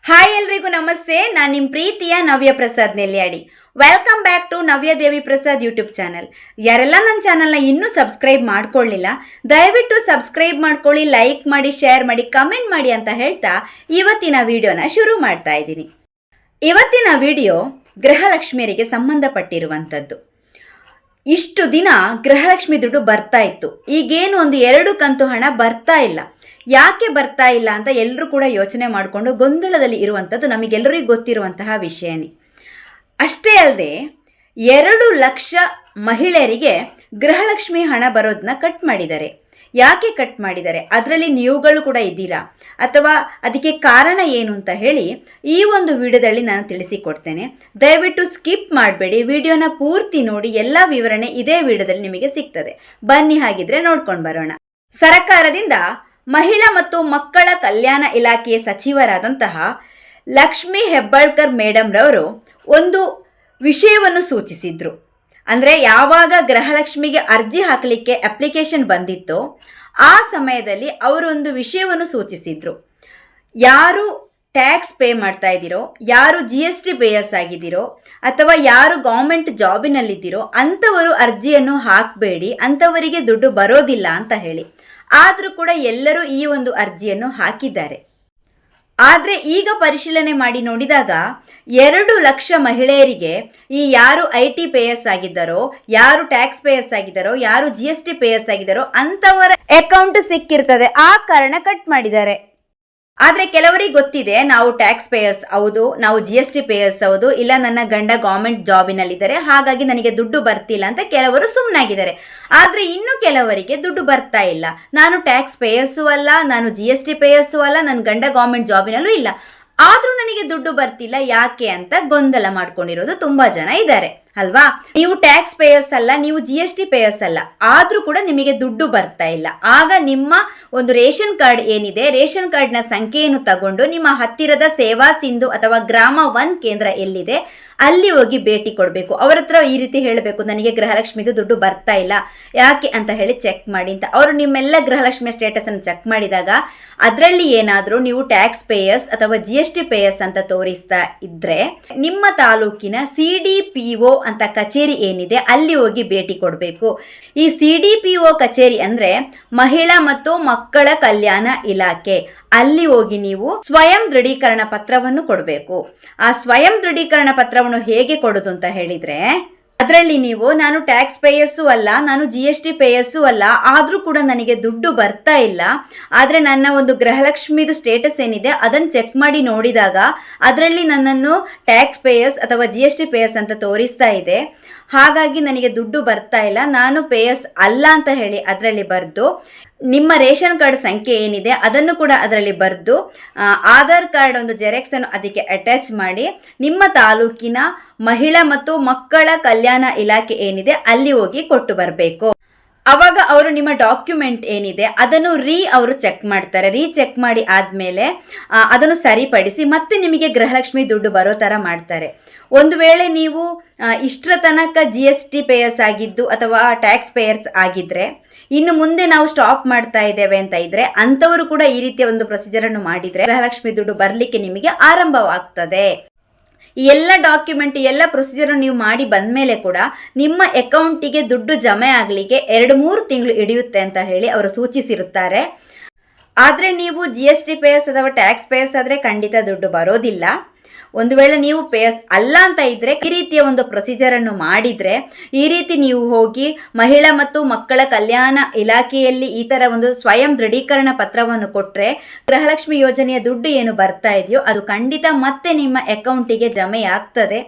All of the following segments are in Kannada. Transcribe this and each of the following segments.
ಹಾಯ್ ಎಲ್ರಿಗೂ ನಮಸ್ತೆ. ನಾನು ನಿಮ್ಮ ಪ್ರೀತಿಯ Navya Prasad Nelyadi. Welcome back to Navya Devi Prasad YouTube channel. ಯಾರೆಲ್ಲ ನನ್ನ ಚಾನಲ್ನ ಇನ್ನೂ ಸಬ್ಸ್ಕ್ರೈಬ್ ಮಾಡ್ಕೊಳ್ಳಿಲ್ಲ, ದಯವಿಟ್ಟು ಸಬ್ಸ್ಕ್ರೈಬ್ ಮಾಡ್ಕೊಳ್ಳಿ, ಲೈಕ್ ಮಾಡಿ, ಶೇರ್ ಮಾಡಿ, ಕಮೆಂಟ್ ಮಾಡಿ ಅಂತ ಹೇಳ್ತಾ ಇವತ್ತಿನ ವಿಡಿಯೋನ ಶುರು ಮಾಡ್ತಾ ಇದ್ದೀನಿ. ಇವತ್ತಿನ ವಿಡಿಯೋ ಗೃಹಲಕ್ಷ್ಮಿಯರಿಗೆ ಸಂಬಂಧಪಟ್ಟಿರುವಂಥದ್ದು. ಇಷ್ಟು ದಿನ ಗೃಹಲಕ್ಷ್ಮಿ ದುಡ್ಡು ಬರ್ತಾ ಇತ್ತು, ಈಗೇನು ಒಂದು 2 ಕಂತು ಹಣ ಬರ್ತಾ ಇಲ್ಲ. ಯಾಕೆ ಬರ್ತಾ ಇಲ್ಲ ಅಂತ ಎಲ್ಲರೂ ಕೂಡ ಯೋಚನೆ ಮಾಡಿಕೊಂಡು ಗೊಂದಲದಲ್ಲಿ ಇರುವಂಥದ್ದು ನಮಗೆಲ್ಲರಿಗೂ ಗೊತ್ತಿರುವಂತಹ ವಿಷಯನೇ. ಅಷ್ಟೇ ಅಲ್ಲದೆ 2 ಲಕ್ಷ ಮಹಿಳೆಯರಿಗೆ ಗೃಹಲಕ್ಷ್ಮಿ ಹಣ ಬರೋದನ್ನ ಕಟ್ ಮಾಡಿದ್ದಾರೆ. ಯಾಕೆ ಕಟ್ ಮಾಡಿದ್ದಾರೆ, ಅದರಲ್ಲಿ ನೀವುಗಳು ಕೂಡ ಇದ್ದೀರಾ ಅಥವಾ ಅದಕ್ಕೆ ಕಾರಣ ಏನು ಅಂತ ಹೇಳಿ ಈ ಒಂದು ವಿಡಿಯೋದಲ್ಲಿ ನಾನು ತಿಳಿಸಿಕೊಡ್ತೇನೆ. ದಯವಿಟ್ಟು ಸ್ಕಿಪ್ ಮಾಡಬೇಡಿ, ವಿಡಿಯೋನ ಪೂರ್ತಿ ನೋಡಿ. ಎಲ್ಲ ವಿವರಣೆ ಇದೇ ವಿಡಿಯೋದಲ್ಲಿ ನಿಮಗೆ ಸಿಗ್ತದೆ. ಬನ್ನಿ ಹಾಗಿದ್ರೆ ನೋಡ್ಕೊಂಡು ಬರೋಣ. ಸರ್ಕಾರದಿಂದ ಮಹಿಳಾ ಮತ್ತು ಮಕ್ಕಳ ಕಲ್ಯಾಣ ಇಲಾಖೆಯ ಸಚಿವರಾದಂತಹ ಲಕ್ಷ್ಮಿ ಹೆಬ್ಬಾಳ್ಕರ್ ಮೇಡಮ್ ರವರು ಒಂದು ವಿಷಯವನ್ನು ಸೂಚಿಸಿದ್ರು. ಅಂದರೆ ಯಾವಾಗ ಗೃಹಲಕ್ಷ್ಮಿಗೆ ಅರ್ಜಿ ಹಾಕಲಿಕ್ಕೆ ಅಪ್ಲಿಕೇಶನ್ ಬಂದಿತ್ತೋ ಆ ಸಮಯದಲ್ಲಿ ಅವರು ಒಂದು ವಿಷಯವನ್ನು ಸೂಚಿಸಿದ್ರು. ಯಾರು ಟ್ಯಾಕ್ಸ್ ಪೇ ಮಾಡ್ತಾ ಇದ್ದೀರೋ, ಯಾರು GST ಪೇಯರ್ಸ್ ಆಗಿದ್ದೀರೋ ಅಥವಾ ಯಾರು ಗೌರ್ಮೆಂಟ್ ಜಾಬಿನಲ್ಲಿದ್ದೀರೋ ಅಂಥವರು ಅರ್ಜಿಯನ್ನು ಹಾಕಬೇಡಿ, ಅಂಥವರಿಗೆ ದುಡ್ಡು ಬರೋದಿಲ್ಲ ಅಂತ ಹೇಳಿ. ಆದರೂ ಕೂಡ ಎಲ್ಲರೂ ಈ ಒಂದು ಅರ್ಜಿಯನ್ನು ಹಾಕಿದ್ದಾರೆ. ಆದರೆ ಈಗ ಪರಿಶೀಲನೆ ಮಾಡಿ ನೋಡಿದಾಗ 2 ಲಕ್ಷ ಮಹಿಳೆಯರಿಗೆ ಈ ಯಾರು IT ಪೇಯರ್ಸ್ ಆಗಿದ್ದಾರೋ, ಯಾರು ಟ್ಯಾಕ್ಸ್ ಪೇಯರ್ಸ್ ಆಗಿದ್ದಾರೋ, ಯಾರು GST ಪೇಯರ್ಸ್ ಆಗಿದ್ದಾರೋ ಅಂಥವರ ಅಕೌಂಟ್ ಸಿಕ್ಕಿರ್ತದೆ, ಆ ಕಾರಣ ಕಟ್ ಮಾಡಿದ್ದಾರೆ. ಆದರೆ ಕೆಲವರಿಗೆ ಗೊತ್ತಿದೆ ನಾವು ಟ್ಯಾಕ್ಸ್ ಪೇಯರ್ಸ್ ಹೌದು, ನಾವು GST ಪೇಯರ್ಸ್ ಹೌದು, ಇಲ್ಲ ನನ್ನ ಗಂಡ ಗೌರ್ಮೆಂಟ್ ಜಾಬಿನಲ್ಲಿದ್ದಾರೆ ಹಾಗಾಗಿ ನನಗೆ ದುಡ್ಡು ಬರ್ತಿಲ್ಲ ಅಂತ ಕೆಲವರು ಸುಮ್ಮನಾಗಿದ್ದಾರೆ. ಆದರೆ ಇನ್ನು ಕೆಲವರಿಗೆ ದುಡ್ಡು ಬರ್ತಾ ಇಲ್ಲ, ನಾನು ಟ್ಯಾಕ್ಸ್ ಪೇಯರ್ಸು ಅಲ್ಲ, ನಾನು GST ಪೇಯರ್ಸು ಅಲ್ಲ, ನನ್ನ ಗಂಡ ಗೌರ್ಮೆಂಟ್ ಜಾಬಿನಲ್ಲೂ ಇಲ್ಲ, ಆದರೂ ನನಗೆ ದುಡ್ಡು ಬರ್ತಿಲ್ಲ ಯಾಕೆ ಅಂತ ಗೊಂದಲ ಮಾಡ್ಕೊಂಡಿರೋದು ತುಂಬ ಜನ ಇದ್ದಾರೆ ಅಲ್ವಾ. ನೀವು ಟ್ಯಾಕ್ಸ್ ಪೇಯರ್ಸ್ ಅಲ್ಲ, ನೀವು GST ಪೇಯರ್ಸ್ ಅಲ್ಲ, ಆದರೂ ಕೂಡ ನಿಮಗೆ ದುಡ್ಡು ಬರ್ತಾ ಇಲ್ಲ. ಆಗ ನಿಮ್ಮ ಒಂದು ರೇಷನ್ ಕಾರ್ಡ್ ಏನಿದೆ, ರೇಷನ್ ಕಾರ್ಡ್ನ ಸಂಖ್ಯೆಯನ್ನು ತಗೊಂಡು ನಿಮ್ಮ ಹತ್ತಿರದ ಸೇವಾ ಸಿಂಧು ಅಥವಾ ಗ್ರಾಮ 1 ಕೇಂದ್ರ ಎಲ್ಲಿದೆ ಅಲ್ಲಿ ಹೋಗಿ ಭೇಟಿ ಕೊಡಬೇಕು. ಅವರ ಹತ್ರ ಈ ರೀತಿ ಹೇಳಬೇಕು, ನನಗೆ ಗೃಹಲಕ್ಷ್ಮಿದು ದುಡ್ಡು ಬರ್ತಾ ಇಲ್ಲ ಯಾಕೆ ಅಂತ ಹೇಳಿ ಚೆಕ್ ಮಾಡಿ ಅಂತ. ಅವರು ನಿಮ್ಮೆಲ್ಲ ಗೃಹಲಕ್ಷ್ಮಿಯ ಸ್ಟೇಟಸನ್ನು ಚೆಕ್ ಮಾಡಿದಾಗ ಅದರಲ್ಲಿ ಏನಾದರೂ ನೀವು ಟ್ಯಾಕ್ಸ್ ಪೇಯರ್ಸ್ ಅಥವಾ GST ಪೇಯರ್ಸ್ ಅಂತ ತೋರಿಸ್ತಾ ಇದ್ರೆ ನಿಮ್ಮ ತಾಲೂಕಿನ CDPO ಅಂತ ಕಚೇರಿ ಏನಿದೆ ಅಲ್ಲಿ ಹೋಗಿ ಭೇಟಿ ಕೊಡಬೇಕು. ಈ CDPO ಕಚೇರಿ ಅಂದ್ರೆ ಮಹಿಳಾ ಮತ್ತು ಮಕ್ಕಳ ಕಲ್ಯಾಣ ಇಲಾಖೆ. ಅಲ್ಲಿ ಹೋಗಿ ನೀವು ಸ್ವಯಂ ದೃಢೀಕರಣ ಪತ್ರವನ್ನು ಕೊಡಬೇಕು. ಆ ಸ್ವಯಂ ದೃಢೀಕರಣ ಪತ್ರವನ್ನು ಹೇಗೆ ಕೊಡೋದು ಅಂತ ಹೇಳಿದ್ರೆ ಅದರಲ್ಲಿ ನೀವು ನಾನು ಟ್ಯಾಕ್ಸ್ ಪೇಯರ್ಸು ಅಲ್ಲ, ನಾನು GST ಪೇಯರ್ಸು ಅಲ್ಲ, ಆದರೂ ಕೂಡ ನನಗೆ ದುಡ್ಡು ಬರ್ತಾ ಇಲ್ಲ, ಆದರೆ ನನ್ನ ಒಂದು ಗೃಹಲಕ್ಷ್ಮಿದು ಸ್ಟೇಟಸ್ ಏನಿದೆ ಅದನ್ನು ಚೆಕ್ ಮಾಡಿ ನೋಡಿದಾಗ ಅದರಲ್ಲಿ ನನ್ನನ್ನು ಟ್ಯಾಕ್ಸ್ ಪೇಯರ್ಸ್ ಅಥವಾ GST ಪೇಯರ್ಸ್ ಅಂತ ತೋರಿಸ್ತಾ ಇದೆ, ಹಾಗಾಗಿ ನನಗೆ ದುಡ್ಡು ಬರ್ತಾ ಇಲ್ಲ, ನಾನು ಪೇಯರ್ಸ್ ಅಲ್ಲ ಅಂತ ಹೇಳಿ ಅದರಲ್ಲಿ ಬರೆದು ನಿಮ್ಮ ರೇಷನ್ ಕಾರ್ಡ್ ಸಂಖ್ಯೆ ಏನಿದೆ ಅದನ್ನು ಕೂಡ ಅದರಲ್ಲಿ ಬರೆದು ಆಧಾರ್ ಕಾರ್ಡ್ ಒಂದು ಜೆರಾಕ್ಸ್ ಅನ್ನು ಅದಕ್ಕೆ ಅಟ್ಯಾಚ್ ಮಾಡಿ ನಿಮ್ಮ ತಾಲೂಕಿನ ಮಹಿಳಾ ಮತ್ತು ಮಕ್ಕಳ ಕಲ್ಯಾಣ ಇಲಾಖೆ ಏನಿದೆ ಅಲ್ಲಿ ಹೋಗಿ ಕೊಟ್ಟು ಬರಬೇಕು. ಅವಾಗ ಅವರು ನಿಮ್ಮ ಡಾಕ್ಯುಮೆಂಟ್ ಏನಿದೆ ಅದನ್ನು ಅವರು ಚೆಕ್ ಮಾಡ್ತಾರೆ. ಚೆಕ್ ಮಾಡಿ ಆದಮೇಲೆ ಅದನ್ನು ಸರಿಪಡಿಸಿ ಮತ್ತೆ ನಿಮಗೆ ಗೃಹಲಕ್ಷ್ಮಿ ದುಡ್ಡು ಬರೋ ಥರ ಮಾಡ್ತಾರೆ. ಒಂದು ವೇಳೆ ನೀವು ಇಷ್ಟರ ತನಕ GST ಪೇಯರ್ಸ್ ಆಗಿದ್ದು ಅಥವಾ ಟ್ಯಾಕ್ಸ್ ಪೇಯರ್ಸ್ ಆಗಿದ್ರೆ ಇನ್ನು ಮುಂದೆ ನಾವು ಸ್ಟಾಪ್ ಮಾಡ್ತಾ ಇದ್ದೇವೆ ಅಂತ ಇದ್ರೆ ಅಂಥವರು ಕೂಡ ಈ ರೀತಿಯ ಒಂದು ಪ್ರೊಸೀಜರನ್ನು ಮಾಡಿದರೆ ಗೃಹಲಕ್ಷ್ಮಿ ದುಡ್ಡು ಬರಲಿಕ್ಕೆ ನಿಮಗೆ ಆರಂಭವಾಗ್ತದೆ. ಈ ಎಲ್ಲ ಡಾಕ್ಯುಮೆಂಟ್ ಎಲ್ಲ ಪ್ರೊಸೀಜರ್ ನೀವು ಮಾಡಿ ಬಂದಮೇಲೆ ಕೂಡ ನಿಮ್ಮ ಅಕೌಂಟಿಗೆ ದುಡ್ಡು ಜಮೆ ಆಗಲಿಕ್ಕೆ 2-3 ತಿಂಗಳು ಹಿಡಿಯುತ್ತೆ ಅಂತ ಹೇಳಿ ಅವರು ಸೂಚಿಸಿರುತ್ತಾರೆ. ಆದರೆ ನೀವು GST ಪೇಯರ್ಸ್ ಅಥವಾ ಟ್ಯಾಕ್ಸ್ ಪೇಯರ್ಸ್ ಆದರೆ ಖಂಡಿತ ದುಡ್ಡು ಬರೋದಿಲ್ಲ. ಒಂದು ವೇಳೆ ನೀವು ಪೇಯರ್ಸ್ ಅಲ್ಲ ಅಂತ ಇದ್ರೆ ಈ ರೀತಿಯ ಒಂದು ಪ್ರೊಸೀಜರನ್ನು ಮಾಡಿದರೆ, ಈ ರೀತಿ ನೀವು ಹೋಗಿ ಮಹಿಳಾ ಮತ್ತು ಮಕ್ಕಳ ಕಲ್ಯಾಣ ಇಲಾಖೆಯಲ್ಲಿ ಈ ಥರ ಒಂದು ಸ್ವಯಂ ದೃಢೀಕರಣ ಪತ್ರವನ್ನು ಕೊಟ್ಟರೆ ಗೃಹಲಕ್ಷ್ಮಿ ಯೋಜನೆಯ ದುಡ್ಡು ಏನು ಬರ್ತಾ ಇದೆಯೋ ಅದು ಖಂಡಿತ ಮತ್ತೆ ನಿಮ್ಮ ಅಕೌಂಟಿಗೆ ಜಮೆ ಆಗ್ತದೆ.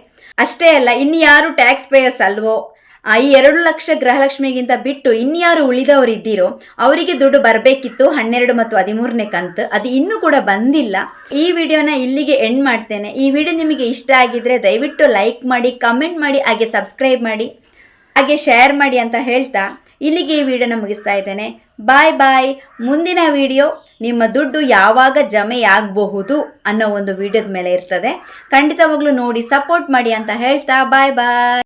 ಅಷ್ಟೇ ಅಲ್ಲ, ಇನ್ನು ಯಾರು ಟ್ಯಾಕ್ಸ್ ಪೇಯರ್ಸ್ ಅಲ್ವೋ, ಈ 2 ಲಕ್ಷ ಗೃಹಲಕ್ಷ್ಮಿಗಿಂತ ಬಿಟ್ಟು ಇನ್ಯಾರು ಉಳಿದವರು ಇದ್ದೀರೋ ಅವರಿಗೆ ದುಡ್ಡು ಬರಬೇಕಿತ್ತು 12 ಮತ್ತು 13ನೇ ಕಂತು, ಅದು ಇನ್ನೂ ಕೂಡ ಬಂದಿಲ್ಲ. ಈ ವಿಡಿಯೋನ ಇಲ್ಲಿಗೆ ಎಂಡ್ ಮಾಡ್ತೇನೆ. ಈ ವಿಡಿಯೋ ನಿಮಗೆ ಇಷ್ಟ ಆಗಿದ್ರೆ ದಯವಿಟ್ಟು ಲೈಕ್ ಮಾಡಿ, ಕಮೆಂಟ್ ಮಾಡಿ, ಹಾಗೆ ಸಬ್ಸ್ಕ್ರೈಬ್ ಮಾಡಿ, ಹಾಗೆ ಶೇರ್ ಮಾಡಿ ಅಂತ ಹೇಳ್ತಾ ಇಲ್ಲಿಗೆ ಈ ವಿಡಿಯೋನ ಮುಗಿಸ್ತಾ ಇದ್ದೇನೆ. ಬಾಯ್ ಬಾಯ್. ಮುಂದಿನ ವಿಡಿಯೋ ನಿಮ್ಮ ದುಡ್ಡು ಯಾವಾಗ ಜಮೆಯಾಗಬಹುದು ಅನ್ನೋ ಒಂದು ವಿಡಿಯೋದ ಮೇಲೆ ಇರ್ತದೆ. ಖಂಡಿತವಾಗ್ಲೂ ನೋಡಿ ಸಪೋರ್ಟ್ ಮಾಡಿ ಅಂತ ಹೇಳ್ತಾ ಬಾಯ್ ಬಾಯ್.